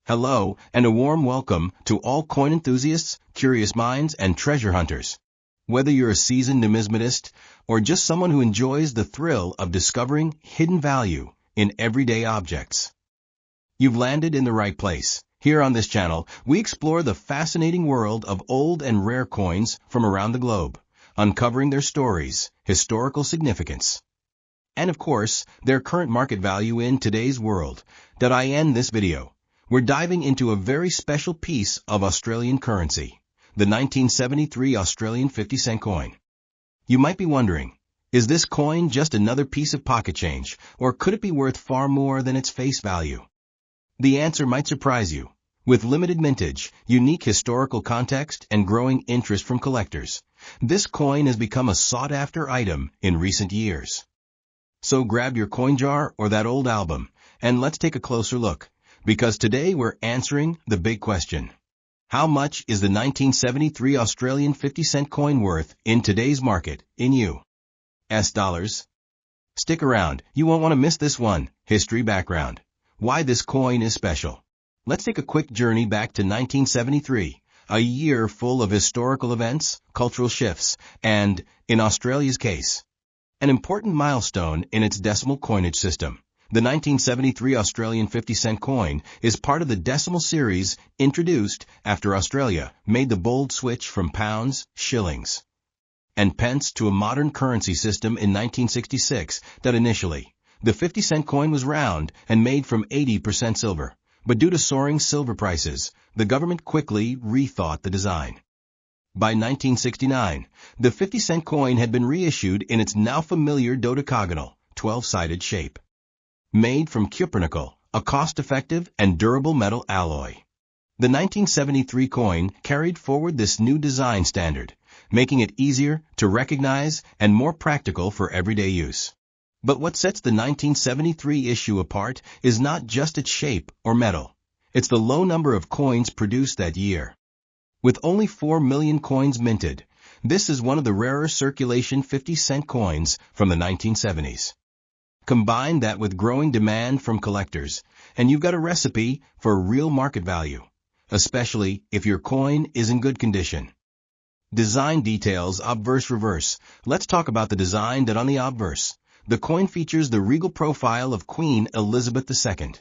Hello, and a warm welcome to all coin enthusiasts, curious minds, and treasure hunters. Whether you're a seasoned numismatist or just someone who enjoys the thrill of discovering hidden value in everyday objects, you've landed in the right place. Here on this channel, we explore the fascinating world of old and rare coins from around the globe, uncovering their stories, historical significance, and of course, their current market value in today's world. I end this video. We're diving into a very special piece of Australian currency, the 1973 Australian 50-cent coin. You might be wondering, is this coin just another piece of pocket change, or could it be worth far more than its face value? The answer might surprise you. With limited mintage, unique historical context, and growing interest from collectors, this coin has become a sought-after item in recent years. So grab your coin jar or that old album, and let's take a closer look, because today we're answering the big question. How much is the 1973 Australian 50-cent coin worth in today's market, in US dollars? Stick around, you won't want to miss this one. History background. Why this coin is special. Let's take a quick journey back to 1973, a year full of historical events, cultural shifts, and, in Australia's case, an important milestone in its decimal coinage system. The 1973 Australian 50-cent coin is part of the decimal series introduced after Australia made the bold switch from pounds, shillings, and pence to a modern currency system in 1966. That initially, the 50-cent coin was round and made from 80% silver, but due to soaring silver prices, the government quickly rethought the design. By 1969, the 50-cent coin had been reissued in its now familiar dodecagonal, 12-sided shape, made from cupronickel, a cost-effective and durable metal alloy. The 1973 coin carried forward this new design standard, making it easier to recognize and more practical for everyday use. But what sets the 1973 issue apart is not just its shape or metal. It's the low number of coins produced that year. With only 4 million coins minted, this is one of the rarer circulation 50-cent coins from the 1970s. Combine that with growing demand from collectors, and you've got a recipe for real market value, especially if your coin is in good condition. Design details, obverse reverse. Let's talk about the design that on the obverse. The coin features the regal profile of Queen Elizabeth II,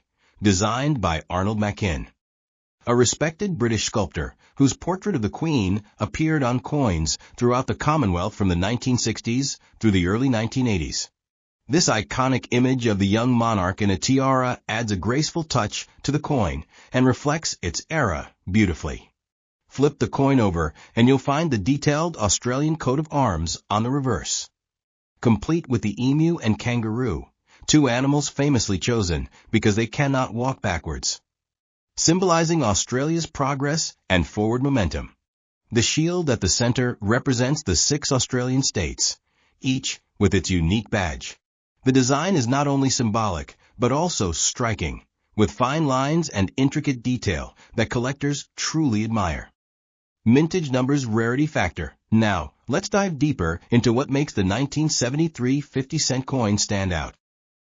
designed by Arnold Machin, a respected British sculptor whose portrait of the Queen appeared on coins throughout the Commonwealth from the 1960s through the early 1980s. This iconic image of the young monarch in a tiara adds a graceful touch to the coin and reflects its era beautifully. Flip the coin over and you'll find the detailed Australian coat of arms on the reverse, complete with the emu and kangaroo, two animals famously chosen because they cannot walk backwards, symbolizing Australia's progress and forward momentum. The shield at the center represents the 6 Australian states, each with its unique badge. The design is not only symbolic, but also striking, with fine lines and intricate detail that collectors truly admire. Mintage numbers rarity factor. Now, let's dive deeper into what makes the 1973 50-cent coin stand out.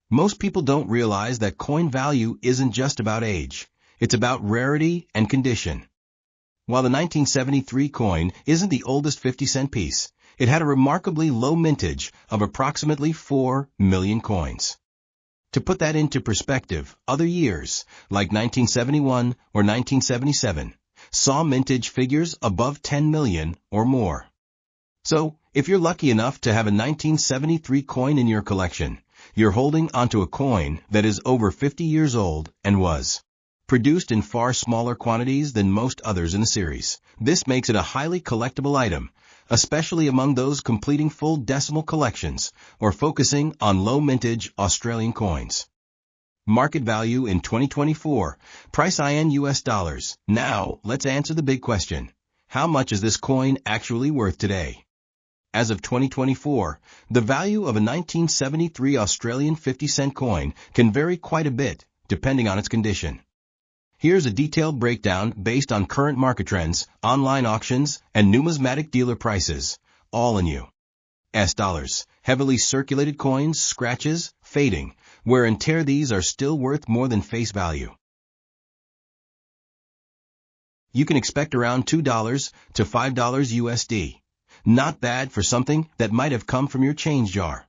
Most people don't realize that coin value isn't just about age. It's about rarity and condition. While the 1973 coin isn't the oldest 50-cent piece, it had a remarkably low mintage of approximately 4 million coins. To put that into perspective, other years, like 1971 or 1977, saw mintage figures above 10 million or more. So, if you're lucky enough to have a 1973 coin in your collection, you're holding onto a coin that is over 50 years old and was produced in far smaller quantities than most others in the series. This makes it a highly collectible item, especially among those completing full decimal collections or focusing on low mintage Australian coins. Market value in 2024, price in US dollars. Now, let's answer the big question. How much is this coin actually worth today? As of 2024, the value of a 1973 Australian 50-cent coin can vary quite a bit, depending on its condition. Here's a detailed breakdown based on current market trends, online auctions, and numismatic dealer prices, all in US dollars. Heavily circulated coins, scratches, fading, wear and tear. These are still worth more than face value. You can expect around $2 to $5 USD. Not bad for something that might have come from your change jar.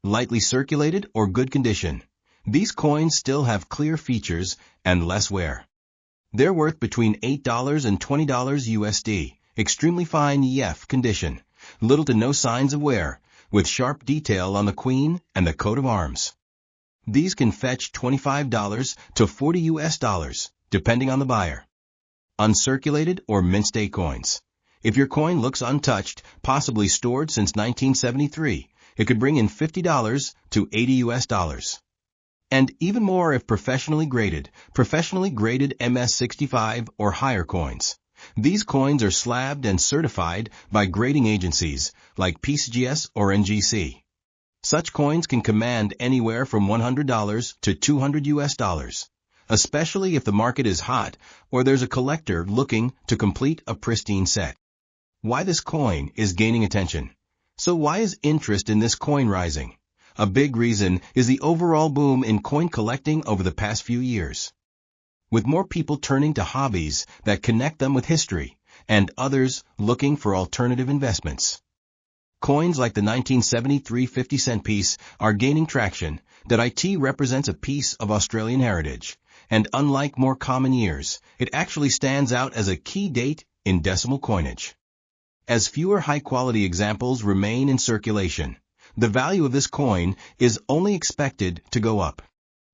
Lightly circulated or good condition. These coins still have clear features and less wear. They're worth between $8 and $20 USD. Extremely fine EF condition. Little to no signs of wear, with sharp detail on the queen and the coat of arms. These can fetch $25 to $40 US, depending on the buyer. Uncirculated or mint day coins. If your coin looks untouched, possibly stored since 1973, it could bring in $50 to $80 US. And even more if professionally graded MS65 or higher coins. These coins are slabbed and certified by grading agencies like PCGS or NGC. Such coins can command anywhere from $100 to $200 US, especially if the market is hot or there's a collector looking to complete a pristine set. Why this coin is gaining attention. So why is interest in this coin rising? A big reason is the overall boom in coin collecting over the past few years. With more people turning to hobbies that connect them with history, and others looking for alternative investments. Coins like the 1973 50-cent piece are gaining traction. That IT represents a piece of Australian heritage, and unlike more common years, it actually stands out as a key date in decimal coinage. As fewer high-quality examples remain in circulation, the value of this coin is only expected to go up.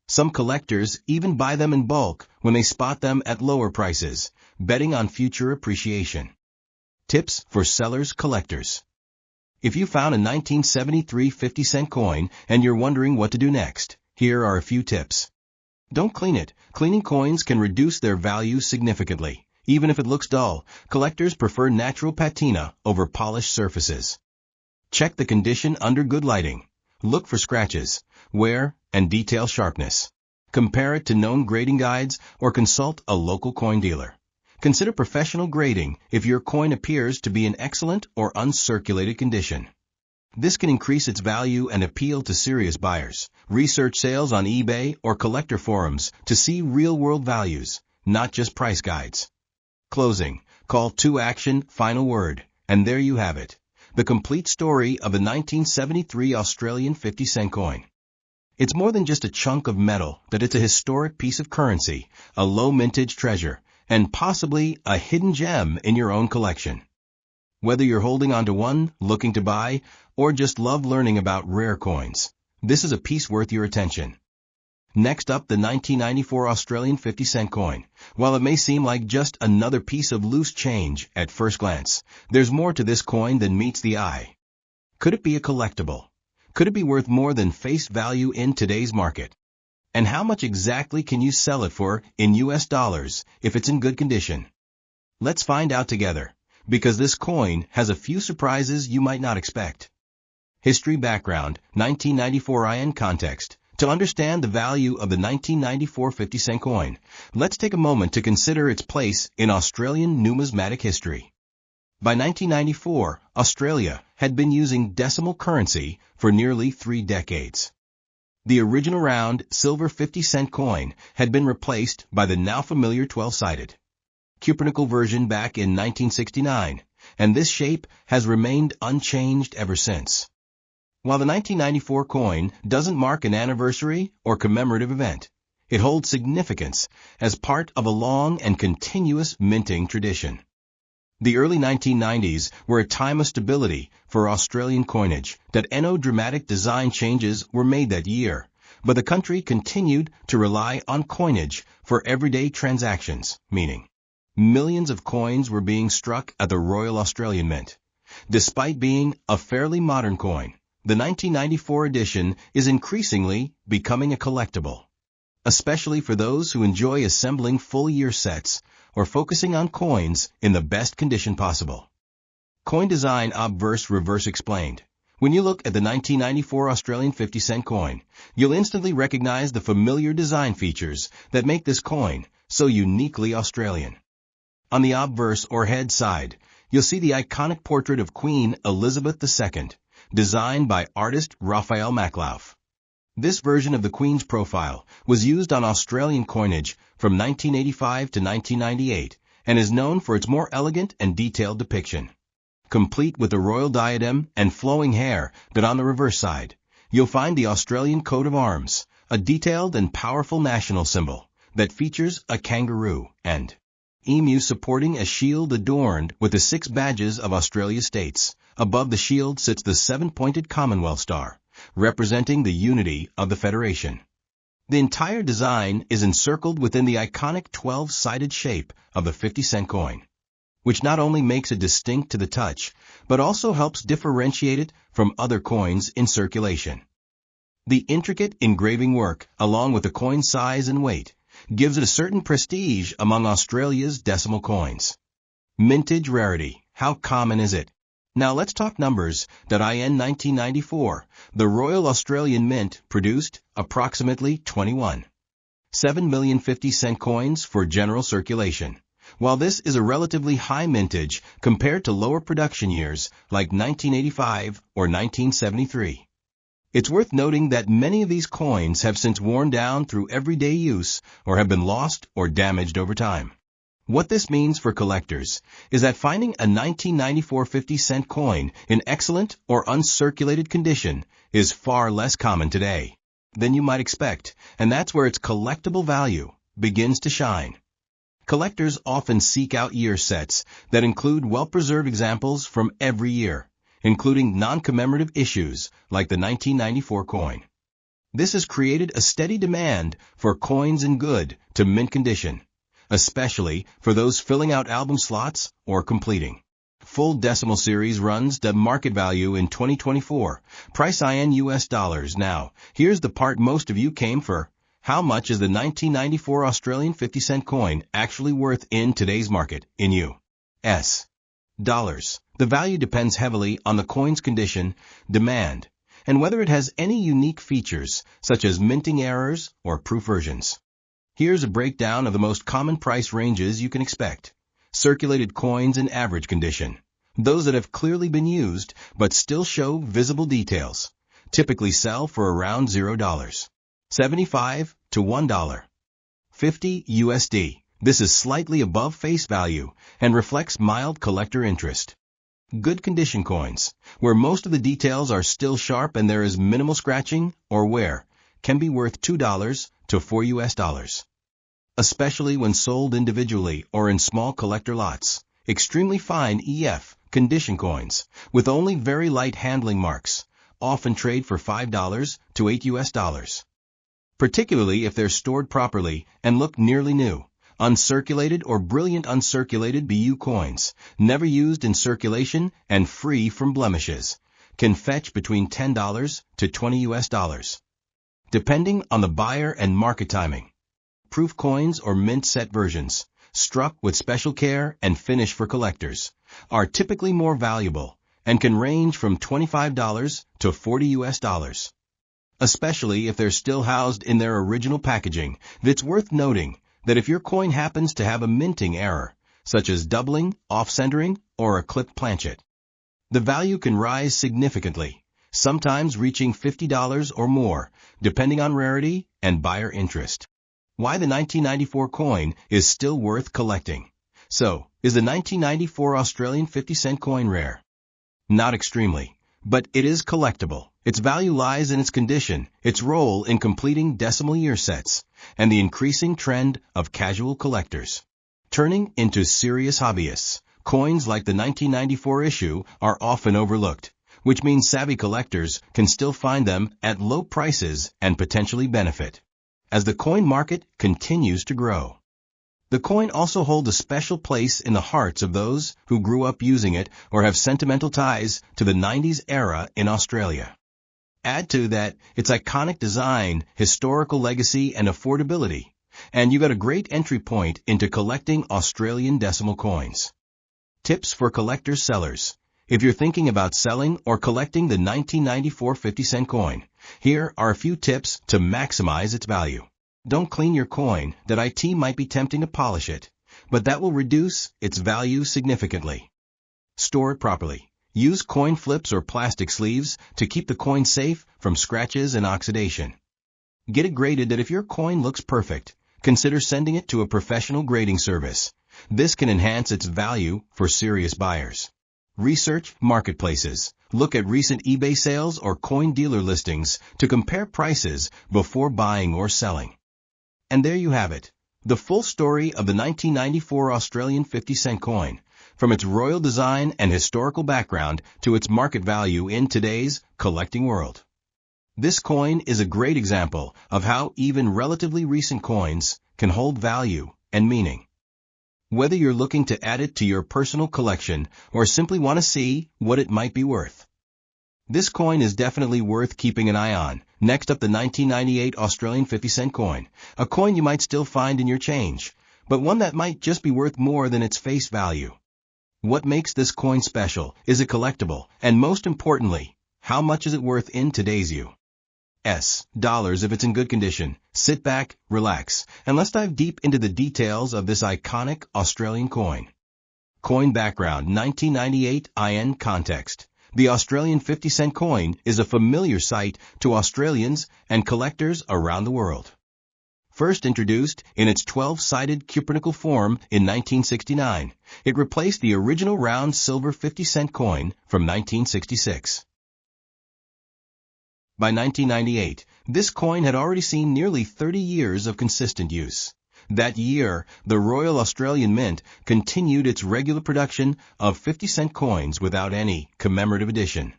Some collectors even buy them in bulk when they spot them at lower prices, betting on future appreciation. Tips for sellers, collectors. If you found a 1973 50-cent coin and you're wondering what to do next, here are a few tips. Don't clean it. Cleaning coins can reduce their value significantly. Even if it looks dull, collectors prefer natural patina over polished surfaces. Check the condition under good lighting. Look for scratches, wear, and detail sharpness. Compare it to known grading guides or consult a local coin dealer. Consider professional grading if your coin appears to be in excellent or uncirculated condition. This can increase its value and appeal to serious buyers. Research sales on eBay or collector forums to see real-world values, not just price guides. Closing. Call to action, final word. And there you have it. The complete story of the 1973 Australian 50-cent coin. It's more than just a chunk of metal, that it's a historic piece of currency, a low-mintage treasure, and possibly a hidden gem in your own collection. Whether you're holding onto one, looking to buy, or just love learning about rare coins, this is a piece worth your attention. Next up, the 1994 Australian 50-cent coin. While it may seem like just another piece of loose change at first glance, there's more to this coin than meets the eye. Could it be a collectible? Could it be worth more than face value in today's market? And how much exactly can you sell it for in US dollars if it's in good condition? Let's find out together, because this coin has a few surprises you might not expect. History background, 1994 IN context. To understand the value of the 1994 50-cent coin, let's take a moment to consider its place in Australian numismatic history. By 1994, Australia had been using decimal currency for nearly 3 decades. The original round silver 50-cent coin had been replaced by the now familiar 12-sided cupronickel version back in 1969, and this shape has remained unchanged ever since. While the 1994 coin doesn't mark an anniversary or commemorative event, it holds significance as part of a long and continuous minting tradition. The early 1990s were a time of stability for Australian coinage. That no dramatic design changes were made that year, but the country continued to rely on coinage for everyday transactions, meaning millions of coins were being struck at the Royal Australian Mint. Despite being a fairly modern coin, the 1994 edition is increasingly becoming a collectible, especially for those who enjoy assembling full-year sets or focusing on coins in the best condition possible. Coin design obverse reverse explained. When you look at the 1994 Australian 50-cent coin, you'll instantly recognize the familiar design features that make this coin so uniquely Australian. On the obverse or head side, you'll see the iconic portrait of Queen Elizabeth II, designed by artist Raphael Maklauf. This version of the Queen's profile was used on Australian coinage from 1985 to 1998 and is known for its more elegant and detailed depiction. Complete with the royal diadem and flowing hair, but on the reverse side, you'll find the Australian coat of arms, a detailed and powerful national symbol that features a kangaroo and emu supporting a shield adorned with the 6 badges of Australia's states. Above the shield sits the 7-pointed Commonwealth star, representing the unity of the Federation. The entire design is encircled within the iconic 12-sided shape of the 50-cent coin, which not only makes it distinct to the touch, but also helps differentiate it from other coins in circulation. The intricate engraving work, along with the coin's size and weight, gives it a certain prestige among Australia's decimal coins. Mintage rarity. How common is it? Now let's talk numbers. In 1994, the Royal Australian Mint produced approximately 21.7 million 50-cent coins for general circulation. While this is a relatively high mintage compared to lower production years like 1985 or 1973, it's worth noting that many of these coins have since worn down through everyday use or have been lost or damaged over time. What this means for collectors is that finding a 1994 50-cent coin in excellent or uncirculated condition is far less common today than you might expect, and that's where its collectible value begins to shine. Collectors often seek out year sets that include well-preserved examples from every year, including non-commemorative issues like the 1994 coin. This has created a steady demand for coins in good to mint condition, especially for those filling out album slots or completing full decimal series runs. The market value in 2024, price in US dollars. Now, here's the part most of you came for. How much is the 1994 Australian 50-cent coin actually worth in today's market in US dollars? The value depends heavily on the coin's condition, demand, and whether it has any unique features such as minting errors or proof versions. Here's a breakdown of the most common price ranges you can expect. Circulated coins in average condition. Those that have clearly been used but still show visible details typically sell for around $0.75 to $1.50 USD. This is slightly above face value and reflects mild collector interest. Good condition coins, where most of the details are still sharp and there is minimal scratching or wear, can be worth $2 to $4, especially when sold individually or in small collector lots. Extremely fine EF condition coins with only very light handling marks often trade for $5 to $8, particularly if they're stored properly and look nearly new. Uncirculated or brilliant uncirculated BU coins, never used in circulation and free from blemishes, can fetch between $10 to $20, depending on the buyer and market timing. Proof coins or mint set versions, struck with special care and finish for collectors, are typically more valuable and can range from $25 to $40, especially if they're still housed in their original packaging. It's worth noting that if your coin happens to have a minting error, such as doubling, off-centering, or a clipped planchet, the value can rise significantly, sometimes reaching $50 or more, depending on rarity and buyer interest. Why the 1994 coin is still worth collecting. So, is the 1994 Australian 50-cent coin rare? Not extremely, but it is collectible. Its value lies in its condition, its role in completing decimal year sets, and the increasing trend of casual collectors turning into serious hobbyists. Coins like the 1994 issue are often overlooked, which means savvy collectors can still find them at low prices and potentially benefit as the coin market continues to grow. The coin also holds a special place in the hearts of those who grew up using it or have sentimental ties to the 90s era in Australia. Add to that its iconic design, historical legacy, and affordability, and you got a great entry point into collecting Australian decimal coins. Tips for collectors sellers. If you're thinking about selling or collecting the 1994 50-cent coin, here are a few tips to maximize its value. Don't clean your coin. That IT might be tempting to polish it, but that will reduce its value significantly. Store it properly. Use coin flips or plastic sleeves to keep the coin safe from scratches and oxidation. Get it graded. That if your coin looks perfect, consider sending it to a professional grading service. This can enhance its value for serious buyers. Research marketplaces. Look at recent eBay sales or coin dealer listings to compare prices before buying or selling. And there you have it, the full story of the 1994 Australian 50-cent coin, from its royal design and historical background to its market value in today's collecting world. This coin is a great example of how even relatively recent coins can hold value and meaning. Whether you're looking to add it to your personal collection or simply want to see what it might be worth, this coin is definitely worth keeping an eye on. Next up, the 1998 Australian 50-cent coin, a coin you might still find in your change, but one that might just be worth more than its face value. What makes this coin special? Is it collectible? And most importantly, how much is it worth in today's dollars if it's in good condition? Sit back, relax, and let's dive deep into the details of this iconic Australian coin. Coin background: 1998 IN context. The Australian 50-cent coin is a familiar sight to Australians and collectors around the world. First introduced in its 12-sided cupronickel form in 1969, it replaced the original round silver 50-cent coin from 1966. By 1998, this coin had already seen nearly 30 years of consistent use. That year, the Royal Australian Mint continued its regular production of 50-cent coins without any commemorative edition,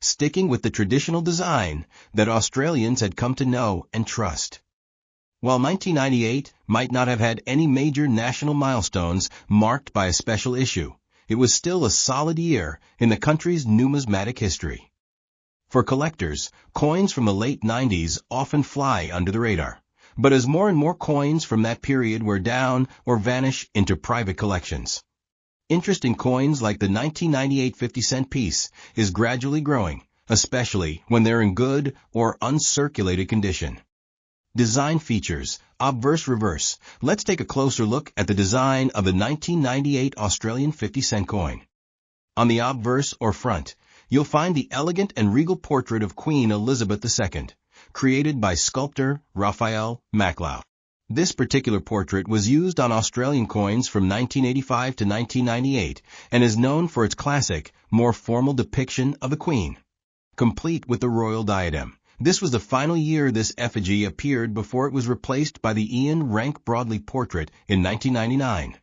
sticking with the traditional design that Australians had come to know and trust. While 1998 might not have had any major national milestones marked by a special issue, it was still a solid year in the country's numismatic history. For collectors, coins from the late 90s often fly under the radar. But as more and more coins from that period wear down or vanish into private collections, interest in coins like the 1998 50-cent piece is gradually growing, especially when they're in good or uncirculated condition. Design features: obverse reverse. Let's take a closer look at the design of the 1998 Australian 50-cent coin. On the obverse or front, you'll find the elegant and regal portrait of Queen Elizabeth II, created by sculptor Raphael Maclau. This particular portrait was used on Australian coins from 1985 to 1998 and is known for its classic, more formal depiction of the Queen, complete with the royal diadem. This was the final year this effigy appeared before it was replaced by the Ian Rank Broadley portrait in 1999,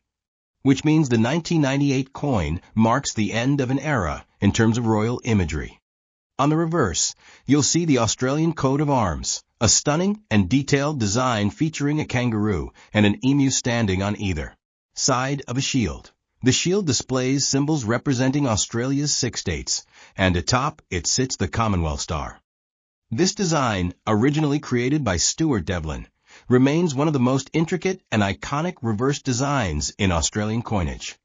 which means the 1998 coin marks the end of an era in terms of royal imagery. On the reverse, you'll see the Australian coat of arms, a stunning and detailed design featuring a kangaroo and an emu standing on either side of a shield. The shield displays symbols representing Australia's 6 states, and atop it sits the Commonwealth Star. This design, originally created by Stuart Devlin, remains one of the most intricate and iconic reverse designs in Australian coinage.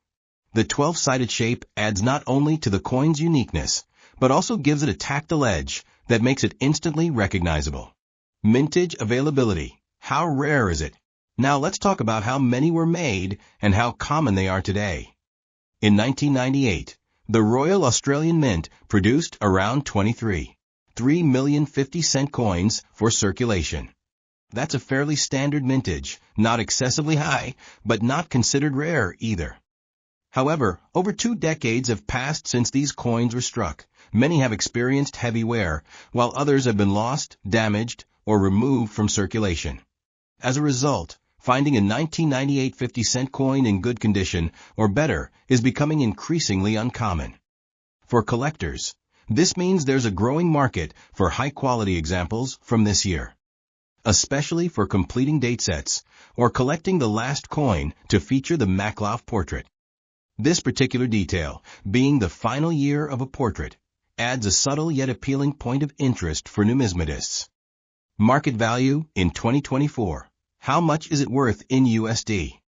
The 12-sided shape adds not only to the coin's uniqueness, but also gives it a tactile edge that makes it instantly recognizable. Mintage availability. How rare is it? Now let's talk about how many were made and how common they are today. In 1998, the Royal Australian Mint produced around 3 million 50-cent coins for circulation. That's a fairly standard mintage, not excessively high, but not considered rare either. However, over 2 decades have passed since these coins were struck. Many have experienced heavy wear, while others have been lost, damaged, or removed from circulation. As a result, finding a 1998 50-cent coin in good condition, or better, is becoming increasingly uncommon. For collectors, this means there's a growing market for high-quality examples from this year, especially for completing date sets or collecting the last coin to feature the Maclau portrait. This particular detail, being the final year of a portrait, adds a subtle yet appealing point of interest for numismatists. Market value in 2024. How much is it worth in USD?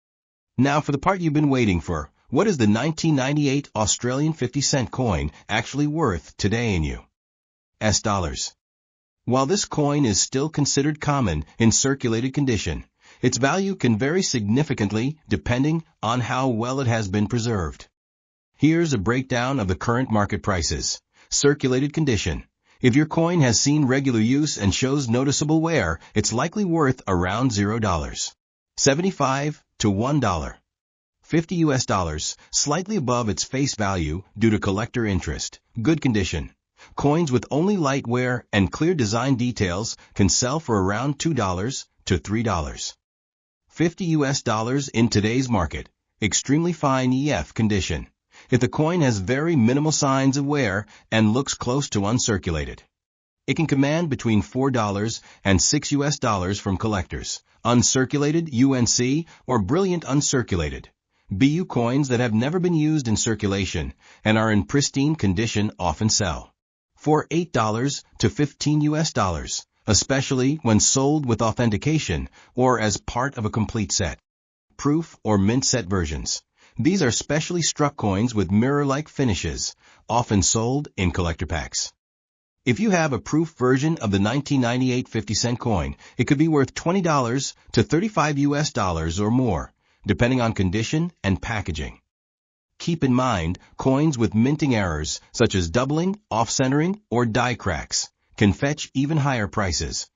Now for the part you've been waiting for. What is the 1998 Australian 50-cent coin actually worth today in US dollars? While this coin is still considered common in circulated condition, its value can vary significantly depending on how well it has been preserved. Here's a breakdown of the current market prices. Circulated condition. If your coin has seen regular use and shows noticeable wear, it's likely worth around $0.75 to $1. 50 US dollars, slightly above its face value due to collector interest. Good condition. Coins with only light wear and clear design details can sell for around $2 to $3. 50 US dollars in today's market. Extremely fine EF condition. If the coin has very minimal signs of wear and looks close to uncirculated, it can command between $4 and $6 US dollars from collectors. Uncirculated, UNC, or brilliant uncirculated, BU coins that have never been used in circulation and are in pristine condition often sell for $8 to $15 US dollars, especially when sold with authentication or as part of a complete set. Proof or mint set versions. These are specially struck coins with mirror-like finishes, often sold in collector packs. If you have a proof version of the 1998 50-cent coin, it could be worth $20 to $35 US dollars or more, depending on condition and packaging. Keep in mind, coins with minting errors, such as doubling, off-centering, or die cracks, can fetch even higher prices,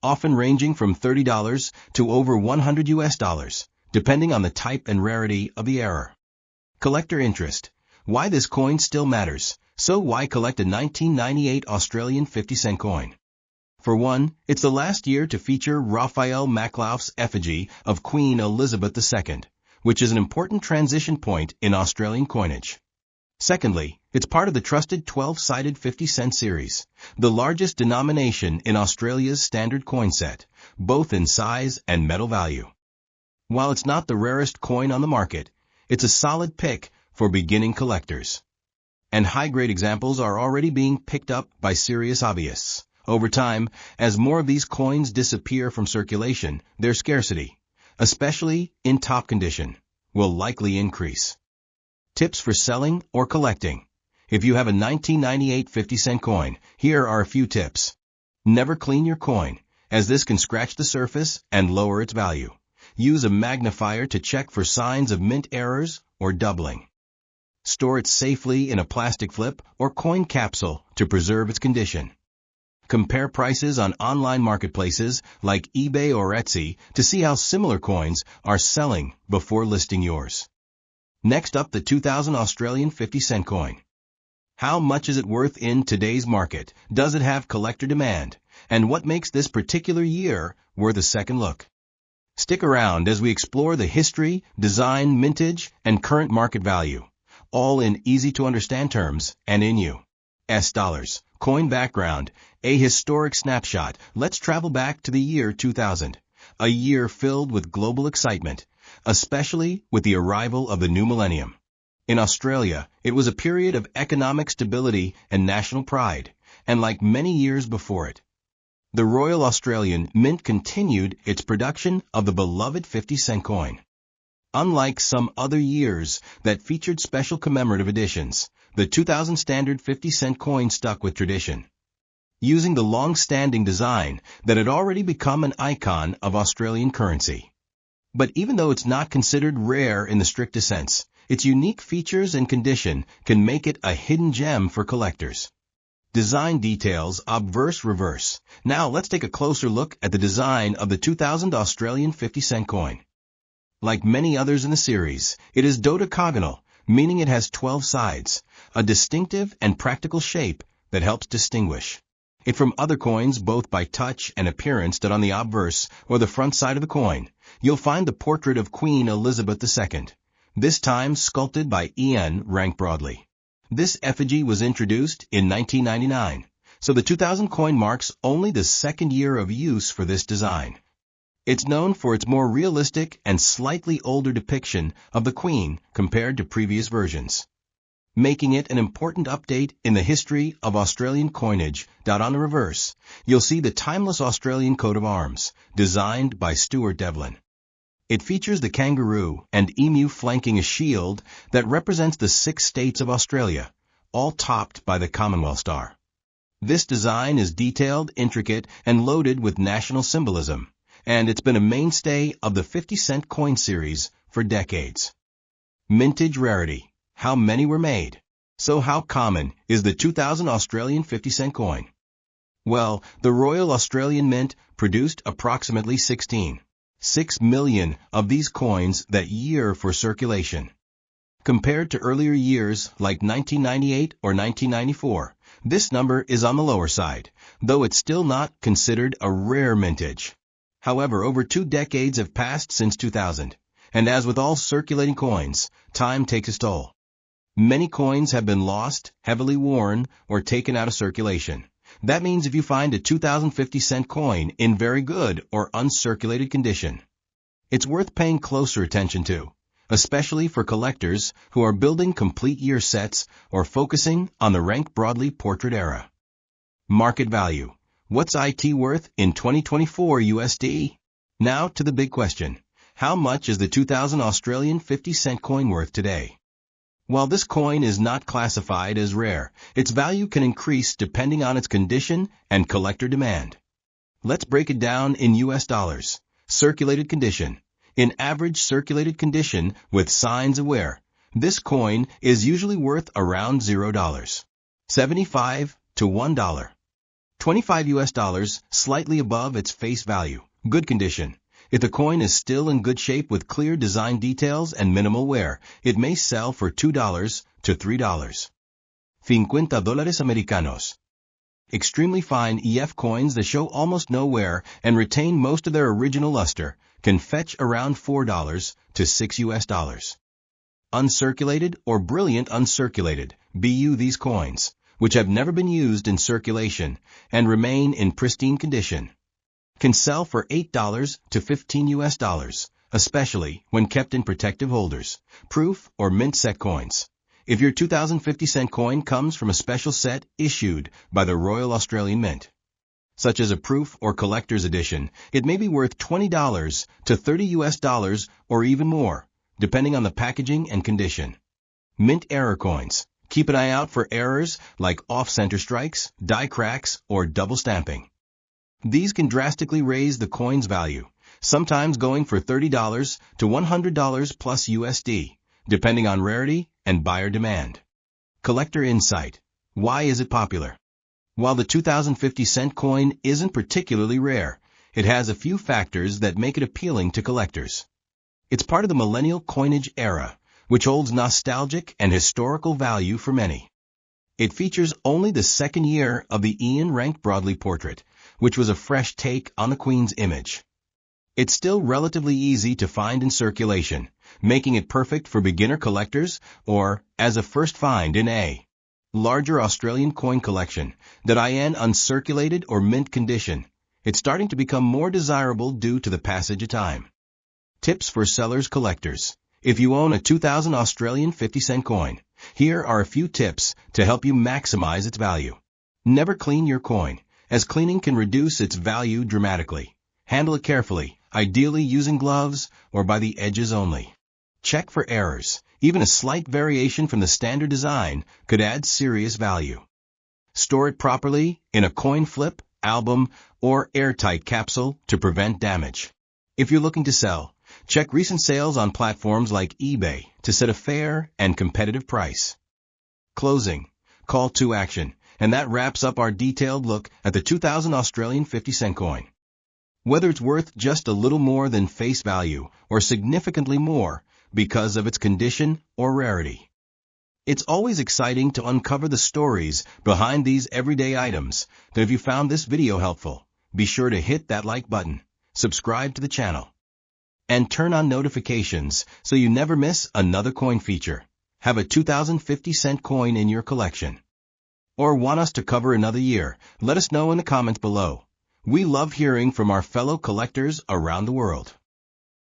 often ranging from $30 to over $100 US dollars, depending on the type and rarity of the error. Collector interest. Why this coin still matters. So why collect a 1998 Australian 50-cent coin? For one, it's the last year to feature Raphael Maklauf's effigy of Queen Elizabeth II, which is an important transition point in Australian coinage. Secondly, it's part of the trusted 12-sided 50-cent series, the largest denomination in Australia's standard coin set, both in size and metal value. While it's not the rarest coin on the market, it's a solid pick for beginning collectors. And high-grade examples are already being picked up by serious hobbyists. Over time, as more of these coins disappear from circulation, their scarcity, especially in top condition, will likely increase. Tips for selling or collecting. If you have a 1998 50-cent coin, here are a few tips. Never clean your coin, as this can scratch the surface and lower its value. Use a magnifier to check for signs of mint errors or doubling. Store it safely in a plastic flip or coin capsule to preserve its condition. Compare prices on online marketplaces like eBay or Etsy to see how similar coins are selling before listing yours. Next up, the 2000 Australian 50-cent coin. How much is it worth in today's market? Does it have collector demand? And what makes this particular year worth a second look? Stick around as we explore the history, design, mintage, and current market value, all in easy-to-understand terms and in US dollars. Coin background, a historic snapshot. Let's travel back to the year 2000, a year filled with global excitement, especially with the arrival of the new millennium. In Australia, it was a period of economic stability and national pride, and like many years before it, the Royal Australian Mint continued its production of the beloved 50-cent coin. Unlike some other years that featured special commemorative editions, the 2000 standard 50-cent coin stuck with tradition, using the long-standing design that had already become an icon of Australian currency. But even though it's not considered rare in the strictest sense, its unique features and condition can make it a hidden gem for collectors. Design details, obverse reverse. Now let's take a closer look at the design of the 2000 Australian 50-cent coin. Like many others in the series, it is dodecagonal, meaning it has 12 sides, a distinctive and practical shape that helps distinguish it from other coins both by touch and appearance. That on the obverse, or the front side of the coin, you'll find the portrait of Queen Elizabeth II, this time sculpted by Ian Rank Broadley. This effigy was introduced in 1999, so the 2000 coin marks only the second year of use for this design. It's known for its more realistic and slightly older depiction of the Queen compared to previous versions, making it an important update in the history of Australian coinage. On the reverse, you'll see the timeless Australian coat of arms, designed by Stuart Devlin. It features the kangaroo and emu flanking a shield that represents the 6 states of Australia, all topped by the Commonwealth Star. This design is detailed, intricate, and loaded with national symbolism, and it's been a mainstay of the 50-cent coin series for decades. Mintage rarity. How many were made? So how common is the 2000 Australian 50-cent coin? Well, the Royal Australian Mint produced approximately 16 6 million of these coins that year for circulation. Compared to earlier years like 1998 or 1994, this number is on the lower side, though it's still not considered a rare mintage. However, over 2 decades have passed since 2000, and as with all circulating coins, time takes its toll. Many coins have been lost, heavily worn, or taken out of circulation. That means if you find a 2050-cent coin in very good or uncirculated condition, it's worth paying closer attention to, especially for collectors who are building complete year sets or focusing on the rank broadly portrait era. Market value. What's IT worth in 2024 USD? Now to the big question. How much is the 2000 Australian 50-cent coin worth today? While this coin is not classified as rare, its value can increase depending on its condition and collector demand. Let's break it down in US dollars. Circulated condition. In average circulated condition with signs of wear, this coin is usually worth around $0. 75 to $1. 25 US dollars, slightly above its face value. Good condition. If the coin is still in good shape with clear design details and minimal wear, it may sell for $2 to $3. 50 dólares americanos. Extremely fine EF coins that show almost no wear and retain most of their original luster can fetch around $4 to $6 US. Uncirculated or brilliant uncirculated, BU these coins, which have never been used in circulation and remain in pristine condition, can sell for $8 to $15 US, especially when kept in protective holders, proof or mint set coins. If your 2050-cent coin comes from a special set issued by the Royal Australian Mint, such as a proof or collector's edition, it may be worth $20 to $30 US or even more, depending on the packaging and condition. Mint error coins. Keep an eye out for errors like off-center strikes, die cracks, or double stamping. These can drastically raise the coin's value, sometimes going for $30 to $100 plus USD, depending on rarity and buyer demand. Collector insight. Why is it popular? While the 2050-cent coin isn't particularly rare, it has a few factors that make it appealing to collectors. It's part of the millennial coinage era, which holds nostalgic and historical value for many. It features only the second year of the Ian Rank Broadley portrait, which was a fresh take on the Queen's image. It's still relatively easy to find in circulation, making it perfect for beginner collectors or as a first find in a larger Australian coin collection that in uncirculated or mint condition. It's starting to become more desirable due to the passage of time. Tips for sellers collectors. If you own a 2000 Australian 50-cent coin, here are a few tips to help you maximize its value. Never clean your coin, as cleaning can reduce its value dramatically. Handle it carefully, ideally using gloves or by the edges only. Check for errors. Even a slight variation from the standard design could add serious value. Store it properly in a coin flip, album, or airtight capsule to prevent damage. If you're looking to sell, check recent sales on platforms like eBay to set a fair and competitive price. Closing. Call to action. And that wraps up our detailed look at the 2000 Australian 50-cent coin. Whether it's worth just a little more than face value or significantly more because of its condition or rarity. It's always exciting to uncover the stories behind these everyday items. And if you found this video helpful, be sure to hit that like button, subscribe to the channel, and turn on notifications so you never miss another coin feature. Have a 2050-cent coin in your collection? Or want us to cover another year? Let us know in the comments below. We love hearing from our fellow collectors around the world.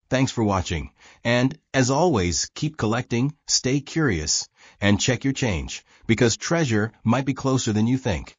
Thanks for watching, and as always, keep collecting, stay curious, and check your change, because treasure might be closer than you think.